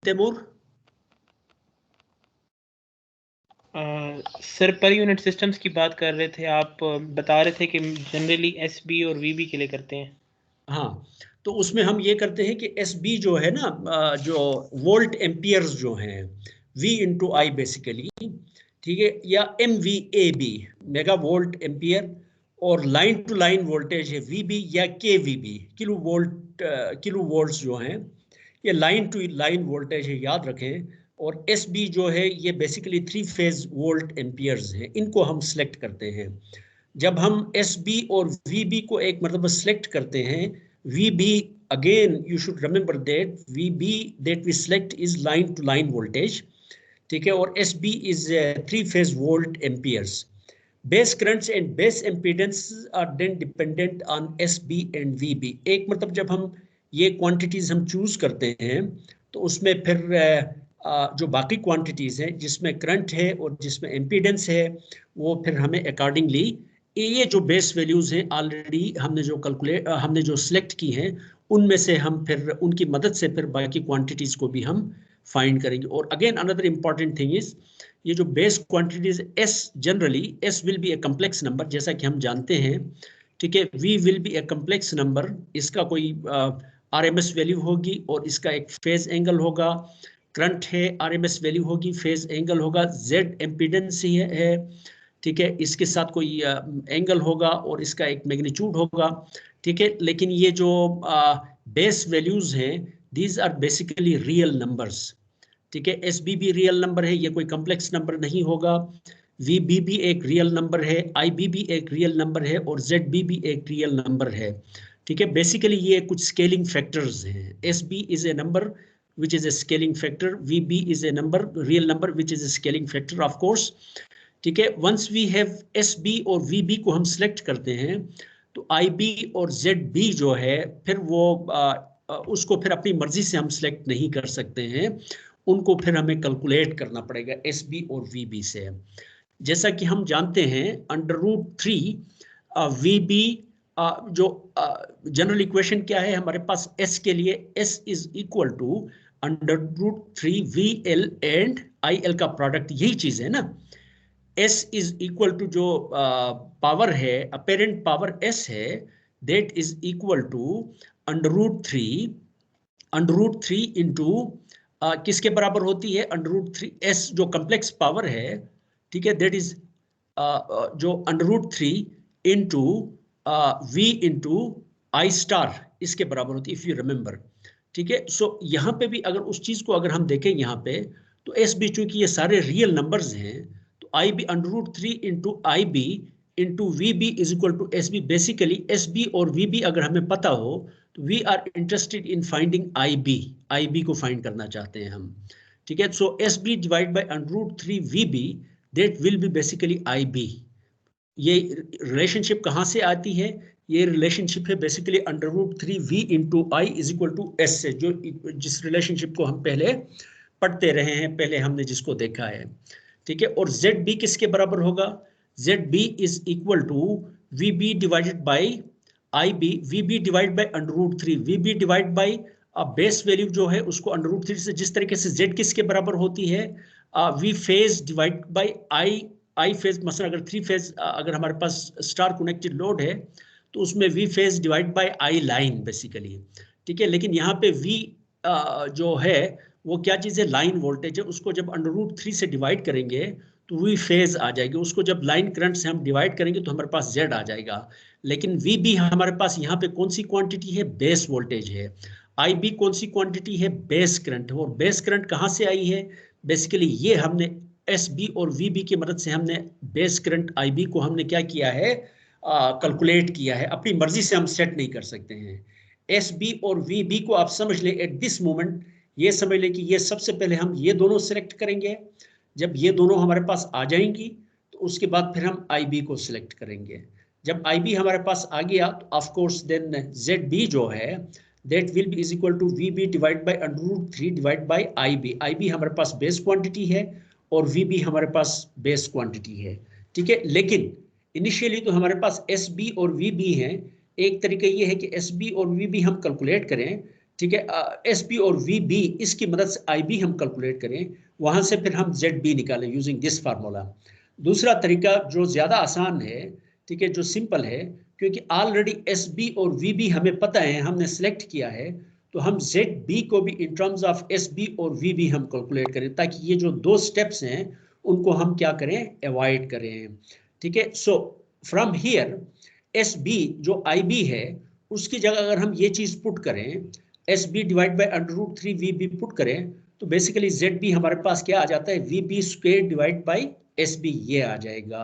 Taimur? Sir पर unit systems की बात कर रहे थे आप, बता रहे थे कि जनरली एसबी और वीबी के लिए करते हैं। हाँ, तो उसमें हम ये करते हैं कि एसबी जो है ना, जो वोल्ट एम्पियर्स जो हैं, V इंटू आई बेसिकली, ठीक है, या MVAB मेगा वोल्ट एम्पियर, और लाइन टू लाइन वोल्टेज है VB या KVB किलो वोल्ट्स जो हैं, ये लाइन टू लाइन वोल्टेज है, याद रखें। और SB जो है ये बेसिकली 3 फेज वोल्ट एम्पियर्स हैं, इनको हम सिलेक्ट करते हैं। जब हम SB और VB को एक मतलब सेलेक्ट करते हैं, VB again you should remember that VB that we select is line to line voltage, ठीक है, और SB is 3 phase volt amperes. Base currents and base impedances are then dependent on SB and VB. एक मतलब जब हम ये quantities हम choose करते हैं तो उसमें फिर जो बाकी क्वांटिटीज हैं जिसमें करंट है और जिसमें इम्पीडेंस है वो फिर हमें अकॉर्डिंगली ये जो बेस वैल्यूज हैं ऑलरेडी हमने जो सिलेक्ट की हैं उनमें से हम फिर उनकी मदद से फिर बाकी क्वांटिटीज को भी हम फाइंड करेंगे। और again another important thing is, ये जो base quantities S, generally S will be A complex number, जैसा कि हम जानते हैं, ठीक है। V will be A complex number, इसका कोई RMS वैल्यू होगी और इसका एक फेज एंगल होगा, करंट है RMS वैल्यू होगी, फेज एंगल होगा, Z एम्पीडेंस ही है, ठीक है, इसके साथ कोई एंगल होगा और इसका एक मैग्नीट्यूड होगा, ठीक है। लेकिन ये जो बेस वैल्यूज हैं these are basically real numbers, ठीक है। SB भी रियल नंबर है, ये कोई कॉम्प्लेक्स नंबर नहीं होगा। VB भी एक रियल नंबर है, IB भी एक रियल नंबर है और ZB भी एक रियल नंबर है, ठीक है। बेसिकली ये कुछ स्केलिंग फैक्टर्स हैं। SB is a number which is a scaling factor, VB is a number, real number which is a scaling factor of course, ठीक है। वंस वी हैव SB और VB को हम सिलेक्ट करते हैं तो IB और ZB जो है फिर वो उसको फिर अपनी मर्जी से हम सिलेक्ट नहीं कर सकते हैं, उनको फिर हमें कैलकुलेट करना पड़ेगा SB और VB से। जैसा कि हम जानते हैं √3 VB जो जनरल इक्वेशन क्या है हमारे पास S के लिए, S is equal to √3 VL and IL का प्रोडक्ट, यही चीज है ना। S इज इक्वल टू जो पावर है, अपेरेंट पावर S है, that is equal to √3 into किसके बराबर होती है, √3 S जो कम्प्लेक्स पावर है, ठीक है, दैट इज जो √3 into V into I star इसके बराबर होती है, इफ यू रिमेंबर, ठीक है। सो यहाँ पे भी अगर उस चीज को अगर हम देखें यहाँ पे तो SB चूंकि ये सारे रियल नंबर्स हैं तो IB √3 into IB into VB is equal to SB। Basically SB और VB अगर हमें पता हो तो we are interested in finding IB को फाइंड करना चाहते हैं हम, ठीक है। So SB divide by √3 VB that will be basically IB। ये रिलेशनशिप कहाँ से आती है, ये रिलेशनशिप है basically √3 V into I is equal to S से, जो जिस रिलेशनशिप को हम पहले पढ़ते रहे हैं, पहले हमने जिसको देखा है, ठीक है। और ZB किसके बराबर होगा, ZB is equal to VB divided by IB, VB divide by √3, VB divide by base value जो है उसको √3 से, जिस तरीके से Z किसके बराबर होती है, V phase divide by I phase. मसलन अगर 3 फेज अगर हमारे पास स्टार कनेक्टेड लोड है तो उसमें V phase divide by I line basically, ठीक है। लेकिन यहाँ पे V जो है वो क्या चीज़ है, लाइन वोल्टेज है, उसको जब √3 से डिवाइड करेंगे तो V फेज आ जाएगी, उसको जब लाइन करंट से हम डिवाइड करेंगे तो हमारे पास Z आ जाएगा। लेकिन VB हमारे पास यहाँ पे कौन सी क्वांटिटी है, बेस वोल्टेज है। IB कौन सी क्वांटिटी है, बेस करंट है। और बेस करंट कहाँ से आई है, बेसिकली ये हमने SB और VB की मदद से हमने बेस करंट IB को हमने क्या किया है, कैलकुलेट किया है। अपनी मर्जी से हम सेट नहीं कर सकते हैं। SB और VB को आप समझ ले एट दिस मोमेंट, ये समझ ले कि ये सबसे पहले हम ये दोनों सिलेक्ट करेंगे, जब ये दोनों हमारे पास आ जाएंगी तो उसके बाद फिर हम IB को सिलेक्ट करेंगे। जब IB हमारे पास आ गया तो ऑफ कोर्स देन ZB जो है that will be is equal to VB divide by √3 divide by IB। IB हमारे पास बेस क्वांटिटी है और VB हमारे पास बेस क्वांटिटी है, ठीक है। लेकिन इनिशियली तो हमारे पास SB और VB हैं। एक तरीका ये है कि SB और VB हम कैलकुलेट करें, ठीक है, एस बी और वी बी, इसकी मदद से आई बी हम कैलकुलेट करें, वहां से फिर हम जेड बी निकालें यूजिंग दिस फार्मूला। दूसरा तरीका जो ज़्यादा आसान है, ठीक है, जो सिंपल है, क्योंकि ऑलरेडी एस बी और वी बी हमें पता है, हमने सेलेक्ट किया है, तो हम जेड बी को भी in terms of S B और वी बी हम कैलकुलेट करें, ताकि ये जो दो स्टेप्स हैं उनको हम क्या करें, अवॉइड करें। ठीक है, so from here S B जो आई बी है, उसकी जगह अगर हम ये चीज़ पुट करें, S B divide by √3 V B put करें, तो बेसिकली जेड बी हमारे पास क्या आ जाता है, V B square divide by S B, ये आ जाएगा।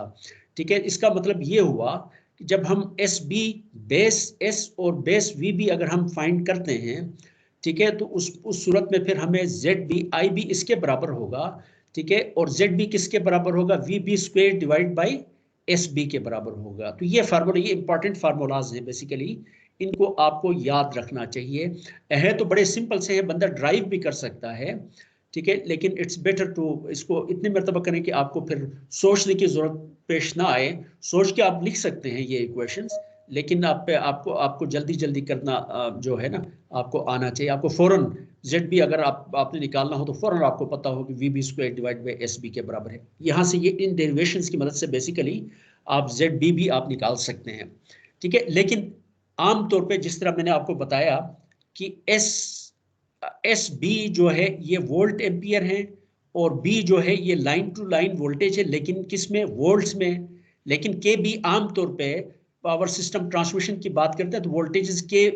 ठीक है, इसका मतलब ये हुआ कि जब हम एस बी बेस एस और बेस वी बी अगर हम फाइंड करते हैं, ठीक है, तो उस सूरत में फिर हमें जेड बी आई बी इसके बराबर होगा। ठीक है, और जेड बी किसके बराबर होगा, V B square divide by S B के बराबर होगा। तो ये फार्मूला, ये इंपॉर्टेंट फार्मूलाज हैं बेसिकली, इनको आपको याद रखना चाहिए। है तो बड़े सिंपल से है, बंदा ड्राइव भी कर सकता है, ठीक है, लेकिन इट्स बेटर टू इसको इतनी मरतबा करें कि आपको फिर सोचने की जरूरत पेश ना आए। सोच के आप लिख सकते हैं ये इक्वेशंस, लेकिन आपको जल्दी जल्दी करना जो है ना, आपको आना चाहिए। आपको फौरन जेड बी अगर आपने निकालना हो तो फौरन आपको पता हो कि V B square divide by S B के बराबर है। यहाँ से ये इन डेरिवेशंस की मदद से बेसिकली आप जेड बी भी आप निकाल सकते हैं। ठीक है, लेकिन आमतौर पे जिस तरह मैंने आपको बताया कि एस बी जो है ये वोल्ट एम्पियर है, और बी जो है ये लाइन टू लाइन वोल्टेज है, लेकिन किस में, वोल्ट्स में। लेकिन के बी आमतौर पे पावर सिस्टम ट्रांसमिशन की बात करते हैं तो वोल्टेजेस के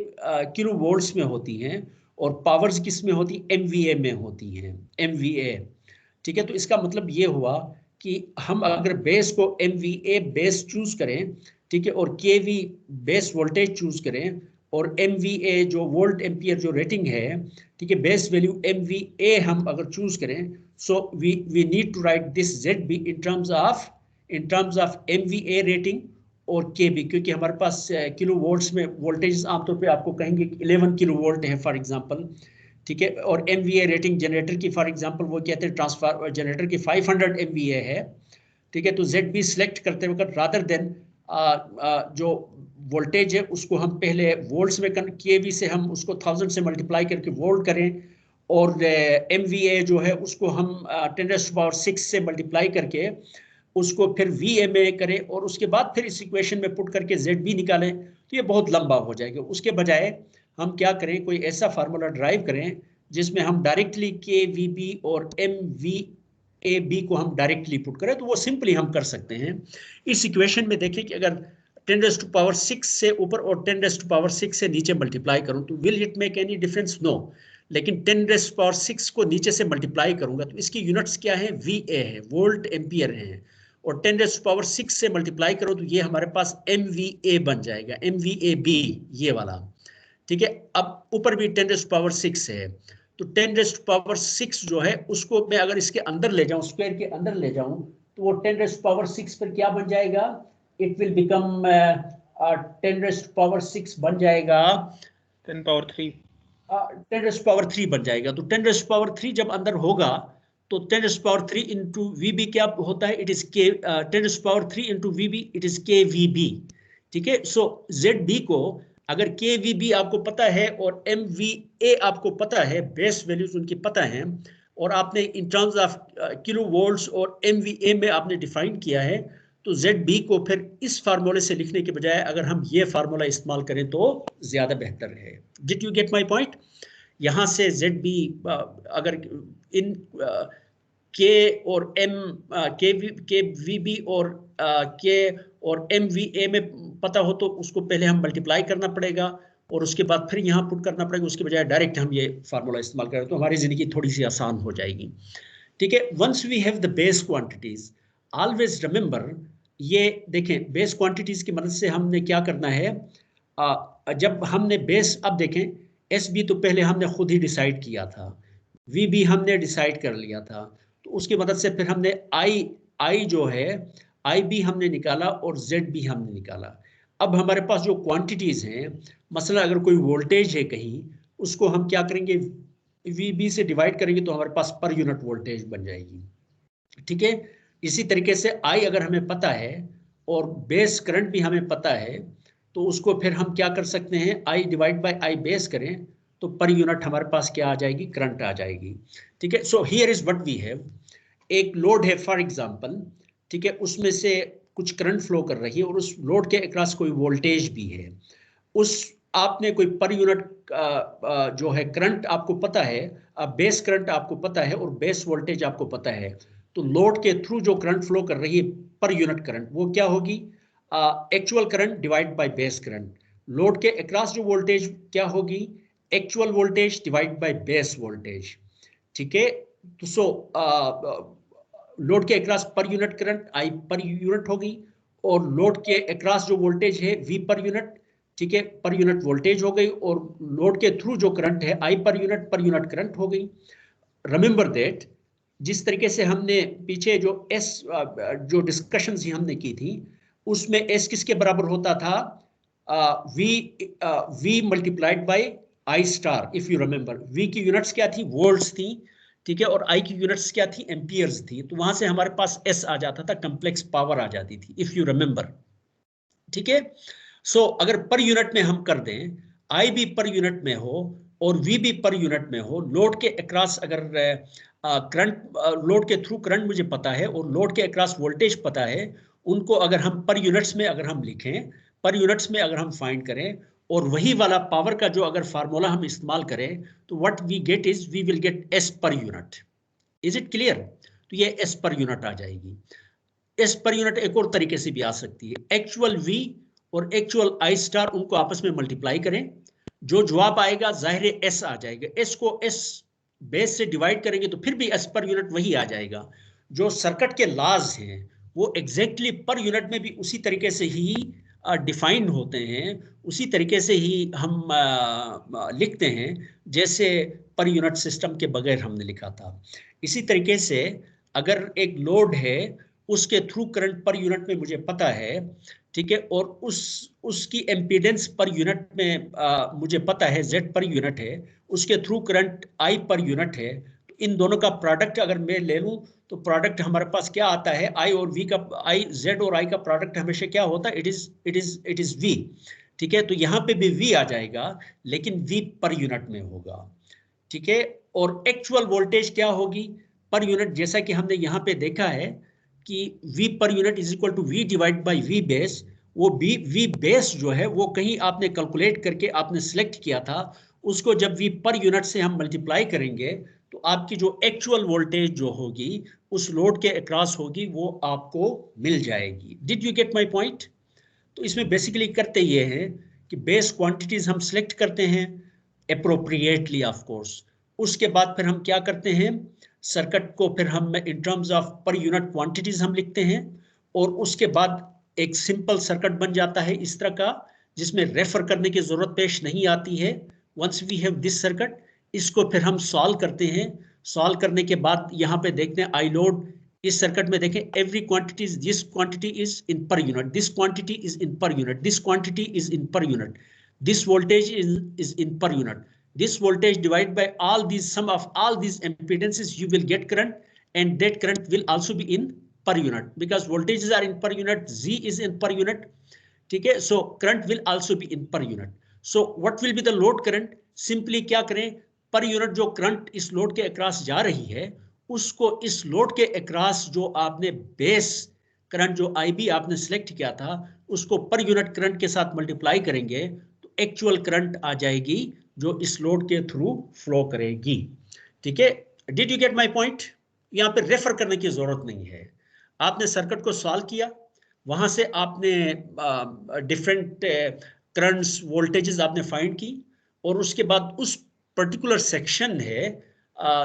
किलो वोल्ट्स में होती हैं, और पावर्स किस में होती, एमवीए में होती हैं, एमवीए। ठीक है, तो इसका मतलब ये हुआ कि हम अगर बेस को एमवीए बेस चूज करें, ठीक है, और केवी बेस वोल्टेज चूज करें, और एमवीए जो वोल्ट एम्पियर जो रेटिंग है, ठीक है, बेस वैल्यू एमवीए हम अगर चूज करें, so we need to write this Z B in terms of MVA rating और के बी, क्योंकि हमारे पास किलो वोल्ट्स में वोल्टेज आमतौर पे आपको कहेंगे 11 किलो वोल्ट है फॉर एग्जांपल। ठीक है, और एमवीए रेटिंग जनरेटर की फॉर एग्जांपल वो कहते हैं ट्रांसफार्मर जनरेटर की 500 एमवीए है। ठीक है, तो जेड बी सिलेक्ट करते वक्त रादर देन जो वोल्टेज है उसको हम पहले वोल्ट्स में केवी से हम उसको 1000 से मल्टीप्लाई करके वोल्ट करें, और एमवीए जो है उसको हम 10⁻⁶ से मल्टीप्लाई करके उसको फिर VMA करें, और उसके बाद फिर इस इक्वेशन में पुट करके ZB निकालें, तो ये बहुत लंबा हो जाएगा। उसके बजाय हम क्या करें, कोई ऐसा फार्मूला ड्राइव करें जिसमें हम डायरेक्टली KVB और MVAB को हम डायरेक्टली पुट करें, तो वो सिंपली हम कर सकते हैं। इस इक्वेशन में देखें कि अगर 10⁻⁶ से ऊपर और 10⁻⁶ से नीचे मल्टीप्लाई करूं तो will it make any difference, no. लेकिन 10⁻⁶ को नीचे से मल्टीप्लाई करूंगा तो इसकी यूनिट्स क्या है, VA है, वोल्ट एम्पियर है, और 10⁻⁶ से मल्टीप्लाई करो तो ये हमारे पास MVA बन जाएगा, MVAB ये वाला। ठीक है, अब ऊपर भी 10⁻⁶ है, तो 10⁻⁶ जो है उसको मैं अगर इसके अंदर ले जाऊं, स्क्वायर के अंदर ले जाऊं, तो वो 10⁻⁶ पर क्या बन जाएगा, इट विल बिकम 10⁻⁶ बन जाएगा 10⁻³ 10⁻³ बन जाएगा। तो 10⁻³ जब अंदर होगा तो 10⁻³ इंटू वीबी क्या होता है, इट इज के 10⁻³ इंटू वीबी, इट इज के वीबी। ठीक है, सो जेड बी को अगर के वीबी आपको पता है और एम वी ए आपको पता है, बेस वैल्यूज उनकी पता है, और आपने इन टर्म्स ऑफ किलो वोल्ट्स और एम वी ए में आपने डिफाइन किया है, तो जेड बी को फिर इस फार्मूले से लिखने के बजाय अगर हम ये फार्मूला इस्तेमाल करें तो ज्यादा बेहतर है। Did you get my point? यहाँ से जेड बी अगर इन के और एम के वी बी और के और एम वी ए में पता हो तो उसको पहले हम मल्टीप्लाई करना पड़ेगा, और उसके बाद फिर यहाँ पुट करना पड़ेगा, उसके बजाय डायरेक्ट हम ये फार्मूला इस्तेमाल करें तो हमारी ज़िंदगी थोड़ी सी आसान हो जाएगी। ठीक है, once we have the base quantities, always remember, ये देखें बेस क्वांटिटीज की मदद से हमने क्या करना है, जब हमने बेस, अब देखें एस बी तो पहले हमने खुद ही डिसाइड किया था, वी बी हमने डिसाइड कर लिया था, तो उसकी मदद से फिर हमने आई जो है आई बी हमने निकाला और जेड बी हमने निकाला। अब हमारे पास जो क्वांटिटीज हैं, मसला अगर कोई वोल्टेज है कहीं, उसको हम क्या करेंगे, वी बी से डिवाइड करेंगे तो हमारे पास पर यूनिट वोल्टेज बन जाएगी। ठीक है, इसी तरीके से आई अगर हमें पता है और बेस करंट भी हमें पता है, तो उसको फिर हम क्या कर सकते हैं, I divide by I base करें तो पर यूनिट हमारे पास क्या आ जाएगी, करंट आ जाएगी। ठीक है, so here is what we have, एक लोड है फॉर एग्जांपल, ठीक है, उसमें से कुछ करंट फ्लो कर रही है और उस लोड के अक्रॉस कोई वोल्टेज भी है। उस आपने कोई पर यूनिट जो है करंट आपको पता है, बेस करंट आपको पता है और बेस वोल्टेज आपको पता है, तो लोड के थ्रू जो करंट फ्लो कर रही है पर यूनिट करंट, वो क्या होगी, actual current divide by base current. Load के अक्रॉस जो वोल्टेज क्या होगी, actual voltage divide by base voltage. ठीक है, तो सो लोड के across per unit current I per unit होगी, और लोड के अक्रॉस जो वोल्टेज है वी पर यूनिट, ठीक है, पर यूनिट वोल्टेज हो गई, और लोड के थ्रू जो करंट है आई पर यूनिट करंट हो गई। रिमेंबर दैट जिस तरीके से हमने पीछे जो एस जो डिस्कशन हमने की थी, उसमें एस किसके बराबर होता था, V multiplied by I star. If you remember, V की यूनिट्स क्या थी, वोल्ट्स थी, ठीक है, और आई की यूनिट्स क्या थी, एम्पियर्स थी। तो वहां से हमारे पास एस आ जाता था, कम्प्लेक्स पावर आ जाती थी, इफ यू रिमेंबर। ठीक है, सो अगर पर यूनिट में हम कर दें, आई भी पर यूनिट में हो और वी भी पर यूनिट में हो, लोड के अक्रॉस अगर करंट, लोड के थ्रू करंट मुझे पता है और लोड के अक्रॉस वोल्टेज पता है, उनको अगर हम पर यूनिट्स में अगर हम लिखें, पर यूनिट्स में अगर हम फाइंड करें, और वही वाला पावर का जो अगर फार्मूला हम इस्तेमाल करें, तो what we get is, we will get S per unit. Is it clear? तो ये एस पर यूनिट आ जाएगी। एस पर यूनिट एक और तरीके से भी आ सकती है, एक्चुअल वी और एक्चुअल आई स्टार, उनको आपस में मल्टीप्लाई करें, जो जवाब आएगा जाहिर है एस आ जाएगा। एस को एस बेस से डिवाइड करेंगे तो फिर भी एस पर यूनिट वही आ जाएगा। जो सर्किट के लॉज हैं वो एग्जैक्टली पर यूनिट में भी उसी तरीके से ही डिफाइंड होते हैं, उसी तरीके से ही हम लिखते हैं जैसे पर यूनिट सिस्टम के बगैर हमने लिखा था। इसी तरीके से अगर एक लोड है, उसके थ्रू करंट पर यूनिट में मुझे पता है, ठीक है, और उसकी एम्पीडेंस पर यूनिट में मुझे पता है, जेड पर यूनिट है, उसके through current I per unit है, तो इन दोनों का प्रोडक्ट अगर मैं ले लूं तो प्रोडक्ट हमारे पास क्या आता है, आई और वी का, आई जेड और आई का प्रोडक्ट हमेशा क्या होता है, इट इज वी। ठीक है, तो यहाँ पे भी वी आ जाएगा, लेकिन वी पर यूनिट में होगा। ठीक है, और एक्चुअल वोल्टेज क्या होगी पर यूनिट, जैसा कि हमने यहाँ पे देखा है कि V per unit is equal to V divide by V base. वो V बेस जो है वो कहीं आपने कैलकुलेट करके आपने सिलेक्ट किया था, उसको जब V पर यूनिट से हम मल्टीप्लाई करेंगे तो आपकी जो एक्चुअल वोल्टेज जो होगी उस लोड के अक्रॉस होगी, वो आपको मिल जाएगी। Did you get my point? तो इसमें बेसिकली करते ये हैं कि बेस क्वांटिटीज हम सिलेक्ट करते हैं अप्रोप्रिएटली ऑफ कोर्स। उसके बाद फिर हम क्या करते हैं, सर्किट को फिर हम इन terms of per unit quantities हम लिखते हैं, और उसके बाद एक सिंपल सर्किट बन जाता है इस तरह का, जिसमें रेफर करने की जरूरत पेश नहीं आती है। Once we have this circuit, इसको फिर हम सॉल्व करते हैं। सॉल्व करने के बाद यहाँ पे देखते हैं आई लोड, इस सर्किट में देखें every quantity, this quantity is in per unit, this quantity is in per unit, this quantity is in per unit, this voltage is in per unit. This voltage divided by all these sum of all these impedances, you will get current, and that current will also be in per unit because voltages are in per unit, Z is in per unit. ठीक है, so current will also be in per unit. So what will be the load current? Simply क्या करें, per unit जो current इस load के across जा रही है, उसको इस लोड के अक्रॉस जो आपने बेस करंट जो IB आपने सिलेक्ट किया था, उसको पर यूनिट करंट के साथ मल्टीप्लाई करेंगे, एक्चुअल करंट आ जाएगी जो इस लोड के थ्रू फ्लो करेगी। ठीक है, did you get my point? यहाँ पे रेफर करने की जरूरत नहीं है, आपने सर्किट को सॉल्व किया, वहां से आपने डिफरेंट करंट्स वोल्टेजेस आपने फाइंड की, और उसके बाद उस पर्टिकुलर सेक्शन है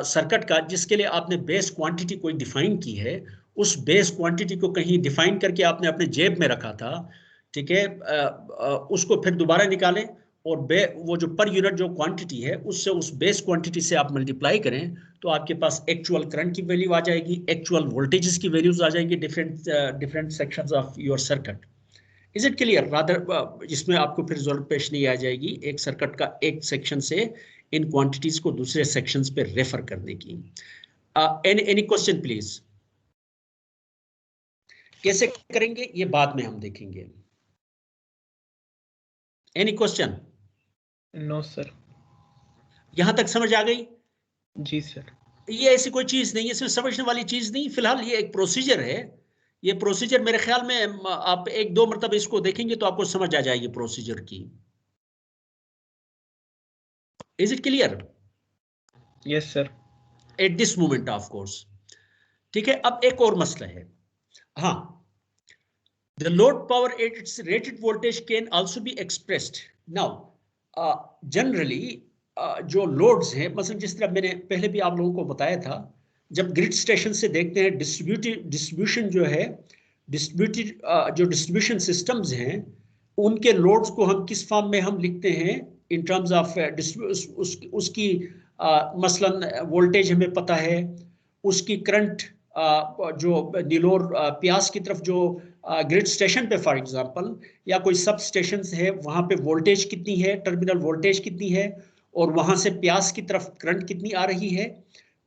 सर्किट का जिसके लिए आपने बेस क्वांटिटी कोई डिफाइन की है, उस बेस क्वांटिटी को कहीं डिफाइन करके आपने अपने जेब में रखा था, ठीक है, उसको फिर दोबारा निकालें, और वो जो पर यूनिट जो क्वांटिटी है उससे उस बेस क्वांटिटी से आप मल्टीप्लाई करें, तो आपके पास एक्चुअल करंट की वैल्यू आ जाएगी, एक्चुअल वोल्टेजेस की वैल्यूज आ जाएंगी different sections of your circuit. Is it clear? Rather इसमें आपको फिर जरूरत पेश नहीं आ जाएगी एक सर्किट का एक सेक्शन से इन क्वांटिटीज को दूसरे सेक्शंस पे रेफर करने की। Any question please? कैसे करेंगे ये बाद में हम देखेंगे। Any question? No, sir. यहां तक समझ आ गई? जी सर। ये ऐसी कोई चीज नहीं है, इसमें समझने वाली चीज नहीं, फिलहाल ये एक प्रोसीजर है। ये प्रोसीजर मेरे ख्याल में आप एक दो मरतबा इसको देखेंगे तो आपको समझ आ जाएगी प्रोसीजर की। Is it clear? Yes sir. At this moment of course. ठीक है, अब एक और मसला है। हाँ, the load power at its rated voltage can also be expressed. Now generally जो लोड्स हैं, मसलन जिस तरह मैंने पहले भी आप लोगों को बताया था, जब ग्रिड स्टेशन से देखते हैं डिस्ट्रीब्यूशन जो है, डिस्ट्रीब्यूटेड जो डिस्ट्रीब्यूशन सिस्टम्स हैं, उनके लोड्स को हम किस फॉर्म में हम लिखते हैं इन टर्म्स ऑफ उसकी मसलन वोल्टेज हमें पता है, उसकी करंट जो नीलोर प्यास की तरफ जो ग्रिड स्टेशन पे फॉर एग्जांपल या कोई सब स्टेशन है, वहां पे वोल्टेज कितनी है, टर्मिनल वोल्टेज कितनी है, और वहां से प्यास की तरफ करंट कितनी आ रही है।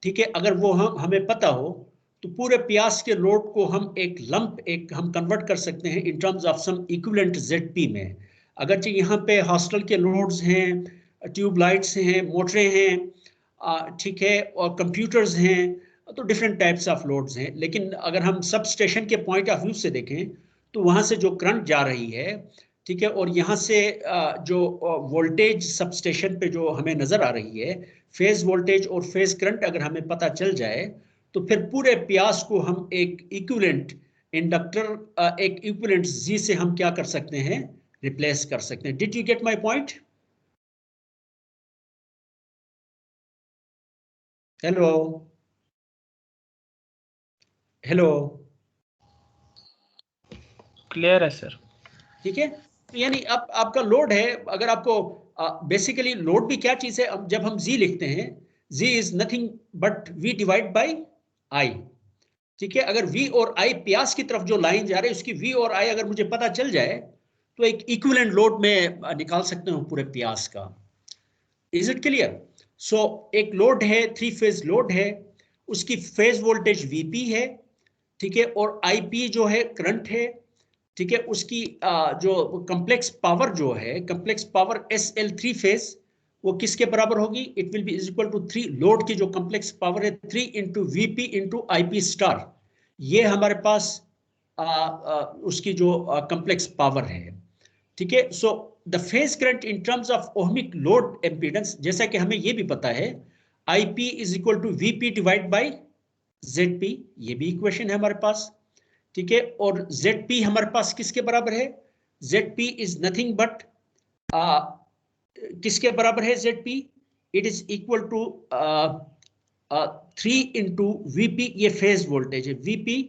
ठीक है, अगर वो हमें पता हो तो पूरे प्यास के लोड को हम एक लंप हम कन्वर्ट कर सकते हैं in terms of some equivalent ZP में। अगरचे यहाँ पे हॉस्टल के लोड्स हैं, ट्यूब लाइट्स हैं, मोटरें हैं, ठीक है, और कंप्यूटर्स हैं, तो डिफरेंट टाइप्स ऑफ लोड्स हैं। लेकिन अगर हम सब स्टेशन के पॉइंट ऑफ व्यू से देखें तो वहाँ से जो करंट जा रही है, ठीक है, और यहाँ से जो वोल्टेज सब स्टेशन पे जो हमें नज़र आ रही है, फेज वोल्टेज और फेज करंट अगर हमें पता चल जाए तो फिर पूरे प्यास को हम एक इक्विवेलेंट इंडक्टर, एक इक्विवेलेंट जी से हम क्या कर सकते हैं, रिप्लेस कर सकते हैं। Did you get my point? Hello hello, clear है सर। ठीक है। तो यानी अब आपका लोड है, अगर आपको बेसिकली लोड भी क्या चीज है, अब जब हम जी लिखते हैं, G is nothing but we divide by I. ठीक है, अगर वी और आई प्यास की तरफ जो लाइन जा रही है उसकी वी और आई अगर मुझे पता चल जाए तो एक इक्विवेलेंट लोड में निकाल सकते हो पूरे प्यास का। Is it clear? सो एक लोड है, थ्री फेज लोड है, उसकी फेज वोल्टेज वीपी है, ठीक है, और आईपी जो है करंट है, ठीक है, उसकी जो कम्प्लेक्स पावर जो है, complex power SL three phase, वो किसके बराबर होगी? It will be is equal to 3, load की जो कम्प्लेक्स पावर है 3 into VP into IP star. ये हमारे पास उसकी जो कम्प्लेक्स पावर है। ठीक है, so the phase current in terms of ohmic load impedance, जैसा कि हमें ये भी पता है, IP is equal to VP divide by ZP, ये भी इक्वेशन है हमारे पास। ठीक है, और ZP हमारे पास किसके बराबर है? ZP इज नथिंग बट किसके बराबर है ZP? It is equal to 3 into VP, ये फेज वोल्टेज है, VP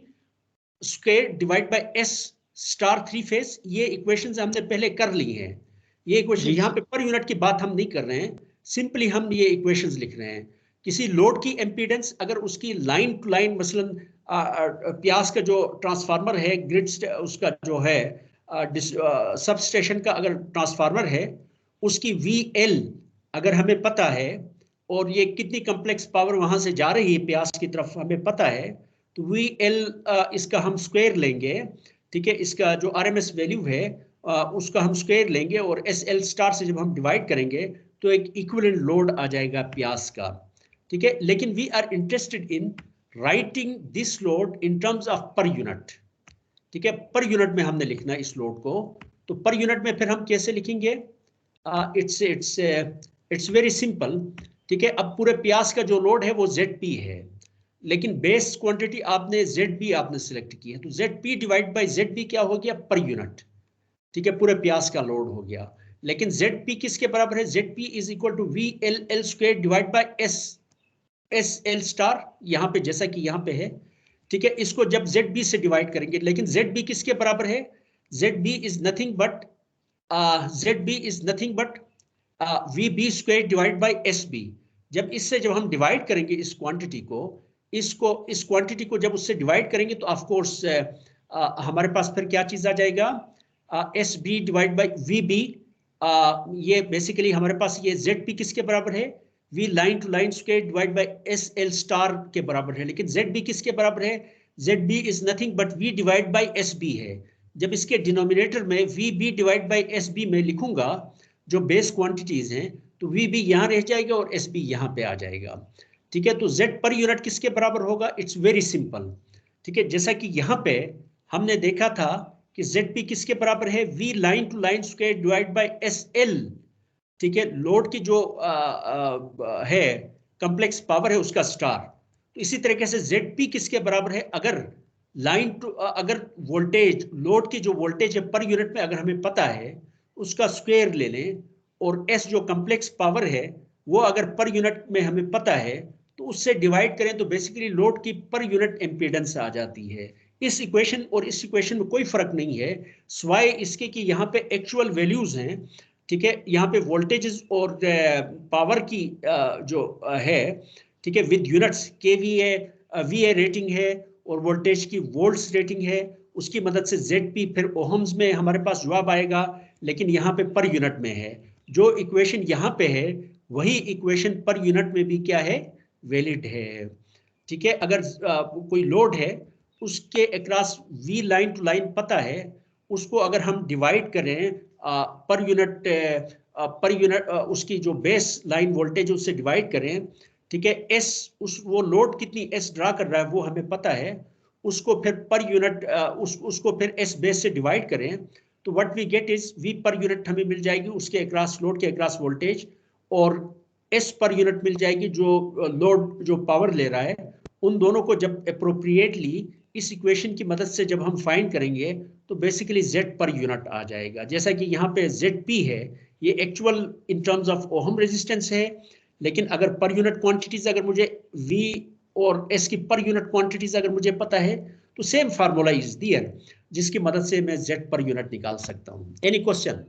square divide by S star three phase. ये इक्वेशंस हमने पहले कर ली हैं। ये इक्वेशन यहाँ पे पर यूनिट की बात हम नहीं कर रहे हैं, सिंपली हम ये इक्वेशंस लिख रहे हैं। किसी लोड की एम्पीडेंस अगर उसकी लाइन टू लाइन, मसलन प्यास का जो ट्रांसफार्मर है, ग्रिड उसका जो है सब स्टेशन का अगर ट्रांसफार्मर है, उसकी VL अगर हमें पता है और ये कितनी कम्प्लेक्स पावर वहां से जा रही है प्यास की तरफ हमें पता है, तो VL इसका हम स्क्वायर लेंगे। ठीक है, इसका जो RMS वैल्यू है उसका हम स्क्वायर लेंगे और SL स्टार से जब हम डिवाइड करेंगे तो एक इक्विवेलेंट लोड आ जाएगा प्यास का। ठीक है, लेकिन we are interested in writing this load in terms of per unit. ठीक है, पर यूनिट में हमने लिखना है इस लोड को, तो पर यूनिट में फिर हम कैसे लिखेंगे? It's very simple. ठीक है, अब पूरे प्यास का जो लोड है वो ZP है, लेकिन बेस क्वांटिटी आपने ZB आपने सिलेक्ट की है, तो ZP डिवाइड बाय ZB क्या हो गया? पर यूनिट। ठीक है, पूरे प्यास का लोड हो गया। लेकिन ZP किसके बराबर है? ZP is equal to VLL square divide by SL star, यहाँ पे जैसा कि यहाँ पे है। ठीक है, इसको जब ZB से डिवाइड करेंगे, लेकिन ZB किसके बराबर है? ZB is nothing but VB square divide by SB। जब हम डिवाइड करेंगे इस क्वांटिटी को, इस क्वांटिटी को जब उससे डिवाइड करेंगे तो ऑफ कोर्स हमारे पास फिर क्या चीज आ जाएगा? SB divide by VB। ये बेसिकली हमारे पास ये ZP किसके बराबर है? V line to line square divide by SL star के बराबर है। लेकिन ZB किसके बराबर है? ZB is nothing but V divide by SB है। जब इसके डिनोमिनेटर में VB डिवाइड बाय SB में लिखूंगा जो बेस क्वांटिटीज हैं, तो VB यहाँ रह जाएगा और SB यहाँ पे आ जाएगा। ठीक है, तो Z पर यूनिट किसके बराबर होगा? It's very simple. ठीक है, जैसा कि यहाँ पे हमने देखा था कि ZP किसके बराबर है? V line to line square divide by SL। ठीक है, लोड की जो है कॉम्प्लेक्स पावर है उसका स्टार। तो इसी तरीके से ZP किसके बराबर है? अगर लाइन टू अगर वोल्टेज, लोड की जो वोल्टेज है पर यूनिट में अगर हमें पता है उसका स्क्वायर ले लें, और S जो कॉम्प्लेक्स पावर है वो अगर पर यूनिट में हमें पता है तो उससे डिवाइड करें तो बेसिकली लोड की पर यूनिट एम्पीडेंस आ जाती है। इस इक्वेशन और इस इक्वेशन में कोई फर्क नहीं है, स्वाय इसके कि यहाँ पे एक्चुअल वैल्यूज हैं। ठीक है, यहाँ पे वोल्टेजेस और पावर की जो है, ठीक है, with units KVA VA rating है और वोल्टेज की वोल्ट्स रेटिंग है, उसकी मदद से ZP फिर ओहम्स में हमारे पास जवाब आएगा, लेकिन यहाँ पे पर यूनिट में है। जो इक्वेशन यहाँ पे है वही इक्वेशन पर यूनिट में भी क्या है? वैलिड है। ठीक है, अगर कोई लोड है उसके across V line to line पता है, उसको अगर हम डिवाइड करें पर यूनिट उसकी जो बेस लाइन वोल्टेज है उससे डिवाइड करें, ठीक है, S वो लोड कितनी S ड्रा कर रहा है वो हमें पता है, उसको फिर पर यूनिट उसको फिर S बेस से डिवाइड करें तो what we get is V per unit हमें मिल जाएगी उसके अक्रॉस, लोड के अक्रॉस वोल्टेज, और S पर यूनिट मिल जाएगी जो लोड जो पावर ले रहा है। उन दोनों को जब अप्रोप्रिएटली इस इक्वेशन की मदद से जब हम फाइंड करेंगे तो बेसिकली Z पर यूनिट आ जाएगा। जैसा कि यहाँ पे ZP है, ये actual in terms of ohm resistance है, लेकिन अगर पर यूनिट क्वांटिटीज अगर मुझे V और S की पर यूनिट क्वांटिटीज अगर मुझे पता है तो सेम फार्मूला इज दियर, जिसकी मदद से मैं Z पर यूनिट निकाल सकता हूं। Any question?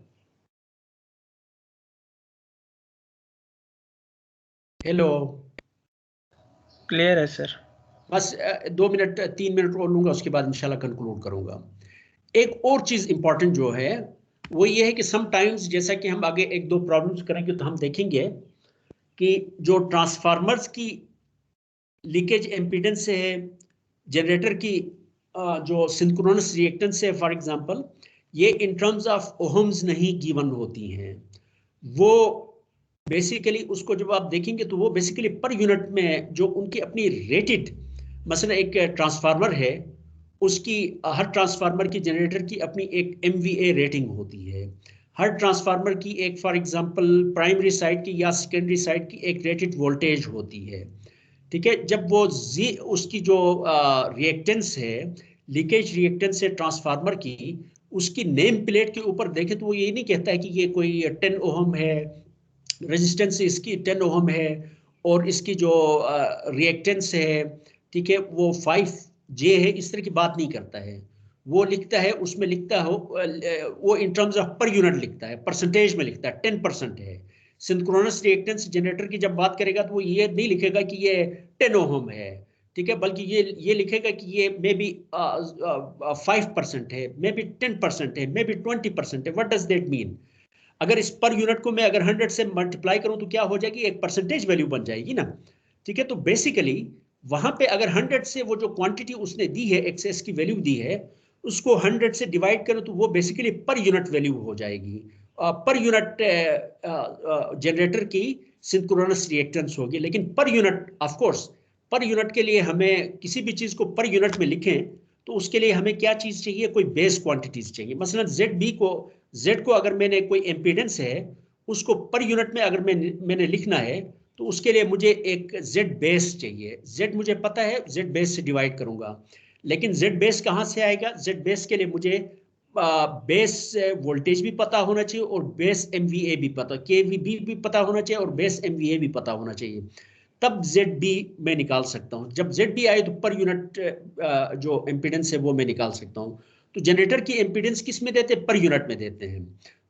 हेलो, क्लियर है सर। बस 2 मिनट 3 मिनट और लूंगा, उसके बाद इंशाल्लाह कंक्लूड करूंगा। एक और चीज इंपॉर्टेंट जो है वो ये है कि समटाइम्स, जैसा कि हम आगे एक दो प्रॉब्लम्स करेंगे तो हम देखेंगे कि जो ट्रांसफार्मर्स की लीकेज एम्पीडेंस है, जनरेटर की जो सिंक्रोनस रिएक्टेंस है फॉर एग्जांपल, ये इन टर्म्स ऑफ ओहम्स नहीं गिवन होती हैं। वो बेसिकली उसको जब आप देखेंगे तो वो बेसिकली पर यूनिट में जो उनकी अपनी रेटेड, मसलन एक ट्रांसफार्मर है उसकी हर ट्रांसफार्मर की जनरेटर की अपनी एक MVA रेटिंग होती है, हर ट्रांसफार्मर की एक फॉर एग्जांपल प्राइमरी साइड की या सेकेंडरी साइड की एक रेटेड वोल्टेज होती है। ठीक है, जब वो उसकी जो रिएक्टेंस है, लीकेज रिएक्टेंस है ट्रांसफार्मर की, उसकी नेम प्लेट के ऊपर देखें तो वो ये नहीं कहता है कि ये कोई 10 ओहम है, रेजिस्टेंस इसकी 10 ओहम है और इसकी जो रिएक्टेंस है, ठीक है, वो 5J है, इस तरह की बात नहीं करता है। वो लिखता है, उसमें लिखता हो वो इन टर्म्स ऑफ पर यूनिट लिखता है, परसेंटेज में लिखता है 10% है। सिंक्रोनस रिएक्टेंस जनरेटर की जब बात करेगा तो वो ये नहीं लिखेगा कि ये 10 ओहम है, ठीक है, बल्कि ये लिखेगा कि ये मे बी 5% है, मे बी 10% है, मे बी 20% है। What does that mean? अगर इस पर यूनिट को मैं अगर 100 से मल्टीप्लाई करूं तो क्या हो जाएगी? एक परसेंटेज वैल्यू बन जाएगी ना। ठीक है, तो बेसिकली वहां पे अगर 100 से वो जो क्वांटिटी उसने दी है, एक्सेस की वैल्यू दी है, उसको 100 से डिवाइड करो तो वो बेसिकली पर यूनिट वैल्यू हो जाएगी, पर यूनिट जनरेटर की सिंक्रोनस रिएक्टेंस होगी। लेकिन per unit, of course per unit के लिए हमें किसी भी चीज को पर यूनिट में लिखें तो उसके लिए हमें क्या चीज चाहिए? कोई बेस क्वांटिटीज चाहिए। मसलन Z को अगर मैंने कोई एम्पीडेंस है उसको पर यूनिट में अगर मैंने लिखना है तो उसके लिए मुझे एक Z बेस चाहिए। Z मुझे पता है, Z बेस से डिवाइड करूंगा, लेकिन Z बेस कहाँ से आएगा? Z बेस के लिए मुझे बेस वोल्टेज भी पता होना चाहिए और बेस MVA भी पता, KVB भी पता होना चाहिए और बेस MVA भी पता होना चाहिए, तब ZB मैं निकाल सकता हूँ। जब ZB आए तो पर यूनिट जो एम्पीडेंस है वो मैं निकाल सकता हूँ। तो जनरेटर की एम्पीडेंस किस में देते हैं? पर यूनिट में देते हैं।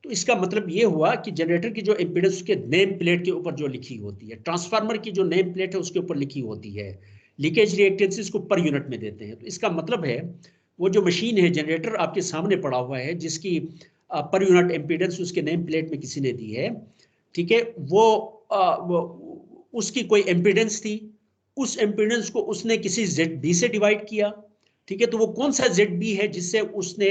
तो इसका मतलब ये हुआ कि जनरेटर की जो एम्पीडेंस उसके नेम प्लेट के ऊपर जो लिखी होती है, ट्रांसफार्मर की जो नेम प्लेट है उसके ऊपर लिखी होती है, लीकेज रिएक्टेंस को पर यूनिट में देते हैं। तो इसका मतलब है वो जो मशीन है, जनरेटर आपके सामने पड़ा हुआ है जिसकी पर यूनिट एम्पीडेंस उसके नेम प्लेट में किसी ने दी है, ठीक है, वो उसकी कोई एम्पीडेंस थी, उस एम्पीडेंस को उसने किसी ZB से डिवाइड किया, ठीक है, तो वो कौन सा ZB है जिससे उसने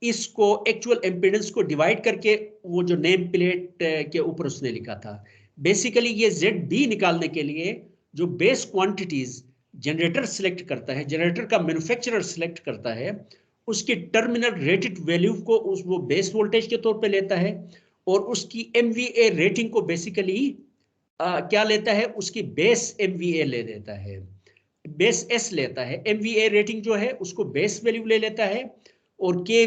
इसको एक्चुअल एम्पीडेंस को डिवाइड करके वो जो नेम प्लेट के ऊपर उसने लिखा था। बेसिकली ये ZB निकालने के लिए जो बेस क्वांटिटीज जनरेटर सिलेक्ट करता है, जनरेटर का मैन्युफैक्चरर सिलेक्ट करता है, उसकी टर्मिनल रेटेड वैल्यू को वो बेस वोल्टेज के तौर पे लेता है और उसकी MVA रेटिंग को बेसिकली क्या लेता है, उसकी बेस MVA ले लेता है, बेस S लेता है। MVA रेटिंग जो है उसको बेस वैल्यू ले लेता है और के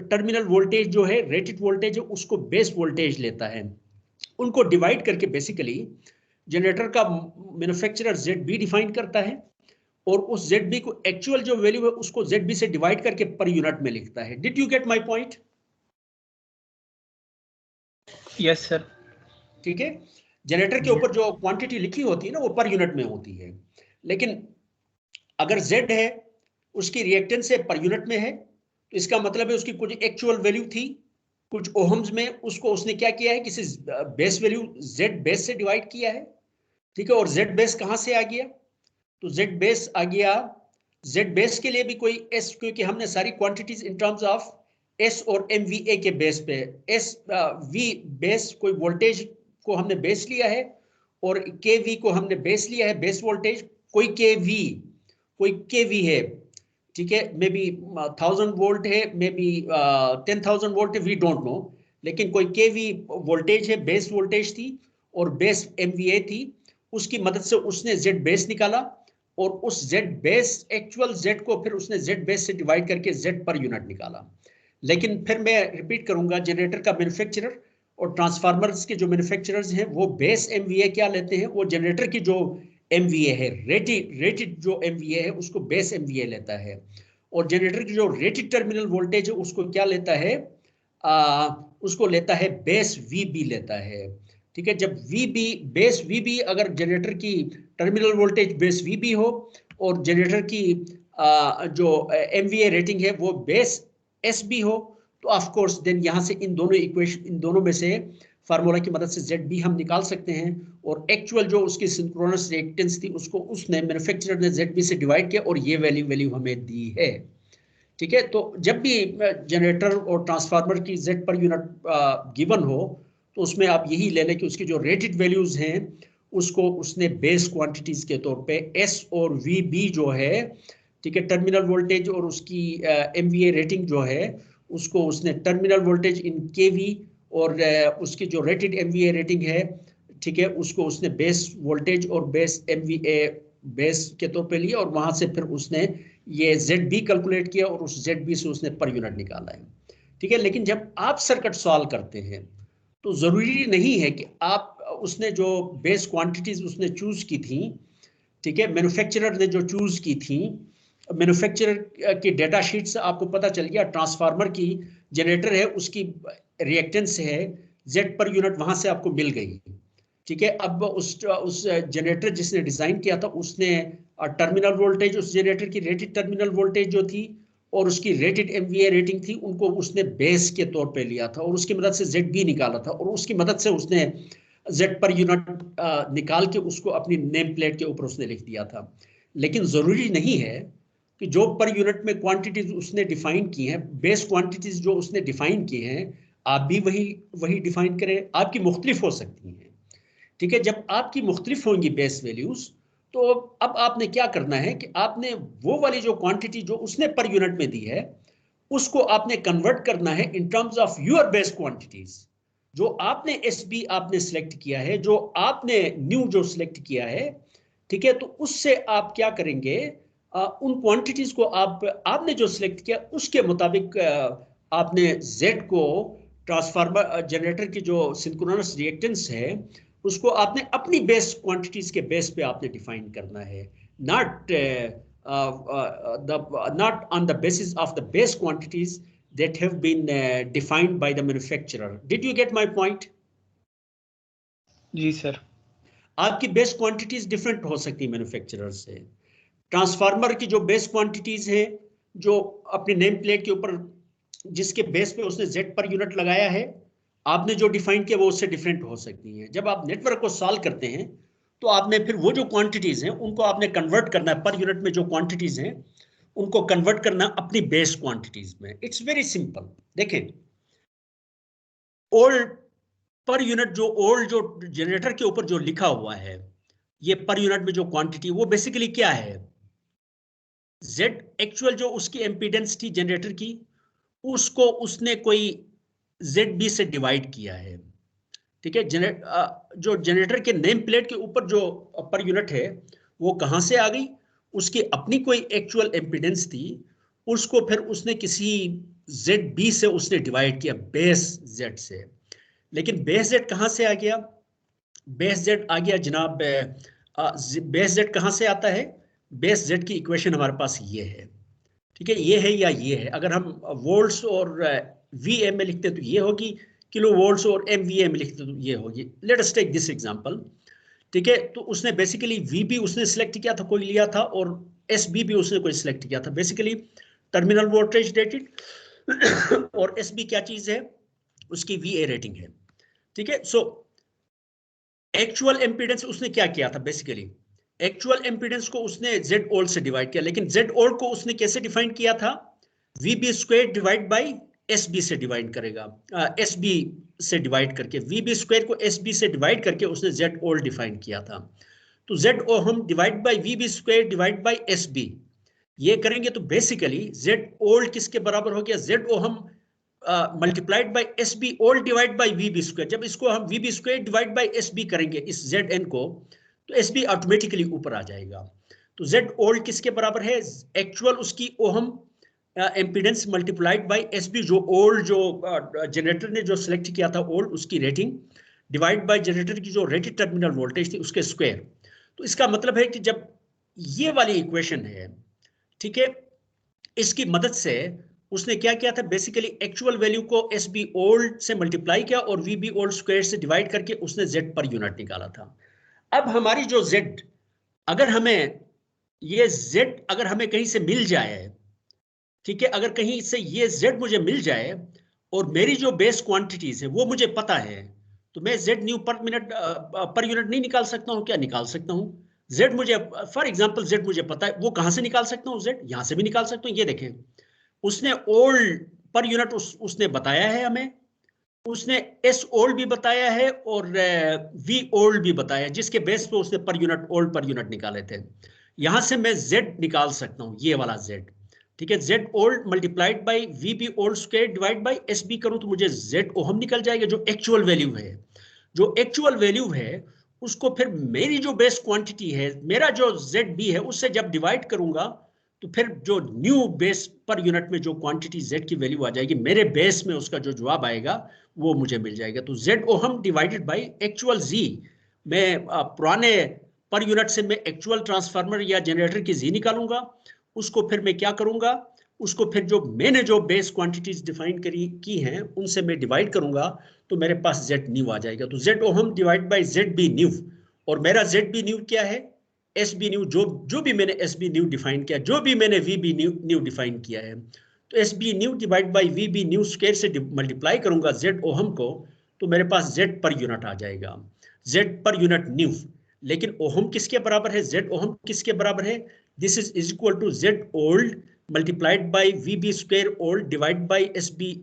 टर्मिनल वोल्टेज जो है रेटेड वोल्टेज है उसको बेस वोल्टेज लेता है। उनको डिवाइड करके बेसिकली जनरेटर का मैन्युफैक्चरर ZB डिफाइन करता है और उस ZB को एक्चुअल जो वैल्यू है उसको ZB से डिवाइड करके पर यूनिट में लिखता है। Did you get my point? Yes sir. ठीक है, जनरेटर के ऊपर जो क्वांटिटी लिखी होती है ना वो पर यूनिट में होती है, लेकिन अगर Z है उसकी रिएक्टेंस से पर यूनिट में है तो इसका मतलब है उसकी कुछ एक्चुअल वैल्यू थी कुछ ओहम्स में, उसको उसने क्या किया है किसी बेस वैल्यू Z बेस से डिवाइड किया है। ठीक है, और Z बेस कहां से आ गया, तो Z बेस आ गया, Z बेस के लिए भी कोई S, क्योंकि हमने सारी quantities in terms of S और MVA के बेस पे, S V बेस कोई वोल्टेज को हमने बेस लिया है और KV को हमने बेस लिया है, बेस वोल्टेज। कोई KV है, ठीक है, मे बी 1000 वोल्ट है, मे बी 10,000 वोल्ट है, वी डोंट नो, लेकिन कोई KV वोल्टेज है, बेस वोल्टेज थी और बेस MVA थी, उसकी मदद से उसने Z बेस निकाला और उस Z बेस एक्चुअल Z को फिर उसने Z बेस से डिवाइड करके Z पर यूनिट निकाला। लेकिन फिर मैं रिपीट करूंगा, जनरेटर का मैन्युफैक्चरर और ट्रांसफार्मर्स के जो मैन्युफैक्चरर्स हैं वो बेस MVA क्या लेते हैं, वो जनरेटर की जो MVA है, रेटेड जो MVA है उसको बेस MVA लेता है और जनरेटर की जो रेटेड टर्मिनल वोल्टेज है उसको क्या लेता है, उसको लेता है बेस VB लेता है। ठीक है, जब बेस VB अगर जनरेटर की टर्मिनल वोल्टेज बेस VB हो और जनरेटर की जो MVA रेटिंग है वो बेस SB हो तो ऑफ कोर्स देन यहां से इन दोनों में से फार्मूला की मदद से ZB हम निकाल सकते हैं और एक्चुअल जो उसकी सिंक्रोनस रिएक्टेंस थी उसको उसने मैन्युफैक्चरर ने ZB से डिवाइड किया और ये वैल्यू हमें दी है। ठीक है, तो जब भी जनरेटर और ट्रांसफार्मर की Z पर यूनिट गिवन हो तो उसमें आप यही ले लें कि उसकी जो रेटेड वैल्यूज हैं उसको उसने बेस क्वांटिटीज के तौर पे S और VB जो है, ठीक है, टर्मिनल वोल्टेज और उसकी MVA रेटिंग जो है उसको उसने टर्मिनल वोल्टेज इन KV और उसकी जो रेटेड MVA रेटिंग है, ठीक है, उसको उसने बेस वोल्टेज और बेस MVA बेस के तौर पे लिया और वहां से फिर उसने ये ZB कैलकुलेट किया और उस ZB से उसने पर यूनिट निकाला है। ठीक है, लेकिन जब आप सर्किट सॉल्व करते हैं तो जरूरी नहीं है कि आप उसने जो बेस क्वांटिटीज उसने चूज की थी, ठीक है, मैन्युफैक्चरर ने जो चूज की थी, मैन्युफैक्चरर की डेटा शीट से आपको पता चल गया ट्रांसफार्मर की जनरेटर है उसकी रिएक्टेंस है Z पर यूनिट वहां से आपको मिल गई। ठीक है, अब उस जनरेटर जिसने डिजाइन किया था उसने टर्मिनल वोल्टेज, उस जनरेटर की रेटेड टर्मिनल वोल्टेज जो थी और उसकी रेटेड MVA रेटिंग थी उनको उसने बेस के तौर पे लिया था और उसकी मदद से ZB निकाला था और उसकी मदद से उसने Z पर यूनिट निकाल के उसको अपनी नेम प्लेट के ऊपर उसने लिख दिया था। लेकिन जरूरी नहीं है कि जो पर यूनिट में क्वांटिटीज उसने डिफाइन की हैं, बेस क्वांटिटीज जो उसने डिफाइन की हैं, आप भी वही डिफाइन करें, आपकी मुख्तलिफ हो सकती हैं। ठीक है, जब आपकी मुख्तलिफ होंगी बेस वैल्यूज तो अब आपने क्या करना है कि आपने वो वाली जो क्वांटिटी जो उसने पर यूनिट में दी है उसको आपने कन्वर्ट करना है इन terms of your base quantities. जो आपने SB आपने सिलेक्ट किया है, जो आपने न्यू जो सिलेक्ट किया है, ठीक है, तो उससे आप क्या करेंगे, उन क्वांटिटीज को आपने जो सिलेक्ट किया उसके मुताबिक आपने Z को ट्रांसफार्मर जनरेटर की जो सिंक्रोनस रिएक्टेंस है उसको आपने अपनी बेस क्वांटिटीज के बेस पे आपने डिफाइन करना है, not not on the basis of the base quantities that have been defined by the manufacturer. Did you get my point? जी सर। आपकी बेस क्वांटिटीज डिफरेंट हो सकती है मैन्युफैक्चरर से। ट्रांसफार्मर की जो बेस क्वांटिटीज है जो अपनी नेम प्लेट के ऊपर जिसके बेस पे उसने Z पर यूनिट लगाया है, आपने जो डिफाइन किया वो उससे डिफरेंट हो सकती है। जब आप नेटवर्क को सॉल्व करते हैं तो आपने फिर वो जो क्वांटिटीज हैं उनको आपने कन्वर्ट करना है, पर यूनिट में जो क्वांटिटीज हैं उनको कन्वर्ट करना अपनी बेस क्वांटिटीज में। It's very simple. देखें, ओल्ड पर यूनिट जो ओल्ड जो जनरेटर के ऊपर जो लिखा हुआ है, ये पर यूनिट में जो क्वांटिटी, वो बेसिकली क्या है? Z एक्चुअल जो उसकी एम्पीडेंस थी जनरेटर की, उसको उसने कोई ZB से डिवाइड किया है। ठीक है, जो जनरेटर के नेम प्लेट के ऊपर जो पर यूनिट है वो कहां से आ गई? उसकी अपनी कोई एक्चुअल एम्पीडेंस थी, उसको फिर उसने किसी ZB से उसने डिवाइड किया, बेस Z से। लेकिन बेस Z कहां से आ गया? बेस Z आ गया जनाब, बेस Z कहां से आता है? बेस Z की इक्वेशन हमारे पास ये है। ठीक है, ये है या ये है। अगर हम वोल्ट्स और VA में लिखते तो ये होगी, किलो वोल्ट्स और MVA में लिखते तो ये होगी। Let us take this example. ठीक है, तो उसने बेसिकली VB उसने सिलेक्ट किया था, कोई लिया था, और SB भी उसने कोई सिलेक्ट किया था। बेसिकली टर्मिनल वोल्टेज रेटेड और SB क्या चीज है? उसकी VA रेटिंग है। ठीक है, सो एक्चुअल एम्पीडेंस उसने क्या किया था? बेसिकली एक्चुअल एम्पीडेंस को उसने Z ओल्ड से डिवाइड किया, लेकिन Z ओल्ड को उसने कैसे डिफाइन किया था? VB square divide by SB से डिवाइड करेगा, SB से डिवाइड करके, VB स्क्वायर को SB से डिवाइड करके उसने Z ओल्ड डिफाइन किया था। तो Z ओ हम divide by VB square divide by SB ये करेंगे तो बेसिकली Z ओल्ड किसके बराबर हो गया? Z ओ हम multiplied by SB old divide by VB square. जब इसको हम VB square divide by SB करेंगे इस ZN को, तो SB ऑटोमेटिकली ऊपर आ जाएगा। तो Z ओल्ड किसके बराबर है? एक्चुअल उसकी ओहम एम्पीडेंस मल्टीप्लाइड बाई SB, जो ओल्ड जो जनरेटर ने जो सिलेक्ट किया था ओल्ड, उसकी रेटिंग डिवाइड बाई जनरेटर की जो रेटेड टर्मिनल वोल्टेज थी उसके स्क्वायर। तो इसका मतलब है कि जब ये वाली इक्वेशन है, ठीक है, इसकी मदद से उसने क्या किया था? बेसिकली एक्चुअल वैल्यू को SB ओल्ड से मल्टीप्लाई किया और VB ओल्ड स्क्वायर से डिवाइड करके उसने Z पर यूनिट निकाला था। अब हमारी जो Z, अगर हमें ये Z अगर हमें कहीं से मिल जाए, ठीक है, अगर कहीं से ये Z मुझे मिल जाए और मेरी जो बेस क्वांटिटीज है वो मुझे पता है, तो मैं Z न्यू पर मिनट पर यूनिट नहीं निकाल सकता हूं क्या? निकाल सकता हूं। Z मुझे, फॉर एग्जांपल Z मुझे पता है, वो कहां से निकाल सकता हूं? Z यहां से भी निकाल सकता हूं। ये देखें, उसने ओल्ड पर यूनिट उसने बताया है हमें, उसने S ओल्ड भी बताया है और V ओल्ड भी बताया है, जिसके बेस पे उसने पर यूनिट ओल्ड पर यूनिट निकाले थे। यहां से मैं Z निकाल सकता हूं, ये वाला Z। ठीक है, Z old multiplied by VB old square divide by SB करूं तो मुझे Z ओहम निकल जाएगा, जो एक्चुअल वैल्यू है। जो एक्चुअल वैल्यू है उसको फिर मेरी जो बेस क्वांटिटी है, मेरा जो ZB है, उससे जब डिवाइड करूंगा तो फिर जो न्यू बेस पर यूनिट में जो क्वांटिटी Z की वैल्यू आ जाएगी, मेरे बेस में उसका जो जवाब आएगा वो मुझे मिल जाएगा। तो Z ohm divided by actual Z, मैं पुराने पर यूनिट से मैं एक्चुअल ट्रांसफार्मर या जनरेटर की Z निकालूंगा, उसको फिर मैं क्या करूंगा? उसको फिर जो मैंने जो बेस क्वांटिटीज डिफाइन की हैं उनसे मैं डिवाइड करूंगा, तो मेरे पास Z न्यू आ जाएगा। तो Z ohm divide by ZB new, और मेरा ZB न्यू क्या है? SB न्यू, जो भी मैंने SB न्यू डिफाइन किया, जो भी मैंने VB न्यू डिफाइन किया है, तो SB new divide by VB new square से मल्टीप्लाई करूंगा Z ओहम को, तो मेरे पास Z पर यूनिट आ जाएगा, Z पर यूनिट न्यू। लेकिन ओहम किसके बराबर है? Z ओहम किसके बराबर है? This is equal to Z old multiplied by VB square old divide by SB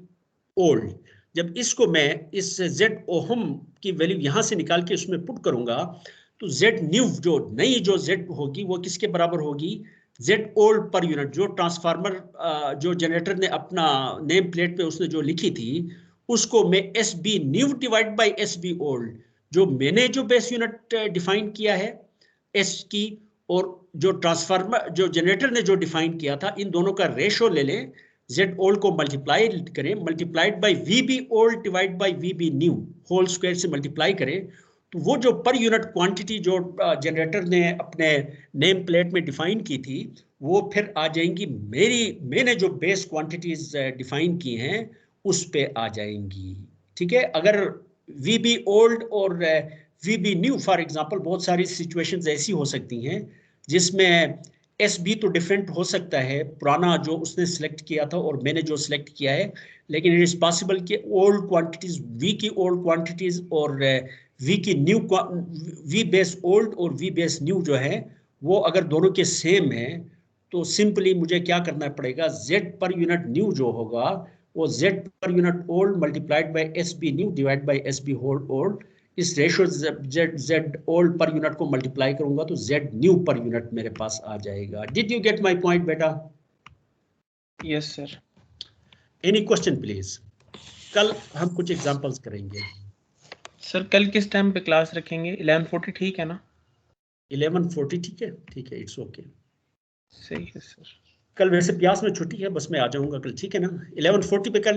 old. जब इसको मैं इस Z ओहम की वैल्यू यहां से निकाल के उसमें पुट करूंगा, तो Z न्यू जो नई जो Z होगी वो किसके बराबर होगी? Z ओल्ड पर यूनिट, जो ट्रांसफार्मर जो जनरेटर ने अपना नेम प्लेट पे उसने जो लिखी थी, उसको मैं SB new divide by SB old, जो मैंने जो बेस यूनिट डिफाइन किया है S की, और जो ट्रांसफार्मर जो जनरेटर ने जो डिफाइन किया था, इन दोनों का रेशो ले लें, Z ओल्ड को मल्टीप्लाई करें, multiplied by VB old divide by VB new whole square से मल्टीप्लाई करें, तो वो जो पर यूनिट क्वांटिटी जो जनरेटर ने अपने नेम प्लेट में डिफाइन की थी, वो फिर आ जाएंगी मैंने जो बेस क्वांटिटीज डिफाइन की हैं उस पे आ जाएंगी। ठीक है, अगर VB ओल्ड और VB न्यू, फॉर एग्जांपल बहुत सारी सिचुएशंस ऐसी हो सकती हैं जिसमें SB तो डिफरेंट हो सकता है, पुराना जो उसने सिलेक्ट किया था और मैंने जो सिलेक्ट किया है, लेकिन इट इज पॉसिबल कि ओल्ड क्वांटिटीज, V की ओल्ड क्वांटिटीज और V की न्यू, V बेस ओल्ड और V बेस न्यू जो है वो अगर दोनों के सेम है, तो सिंपली मुझे क्या करना पड़ेगा, Z पर यूनिट न्यू जो होगा वो Z per unit old multiplied by SB new divide by SB old, इस ratio Z old per unit को मल्टीप्लाई करूंगा तो Z न्यू पर यूनिट मेरे पास आ जाएगा। Did you get my point बेटा? Yes sir. Any question please? कल हम कुछ एग्जांपल्स करेंगे। सर कल किस टाइम पे क्लास रखेंगे? 11:40 ठीक है ना? 11:40 ठीक है, ठीक है, इट्स ओके। सही है सर। कल वैसे प्यास में छुट्टी है, बस मैं आ जाऊंगा कल, ठीक है ना? 11:40 पे कर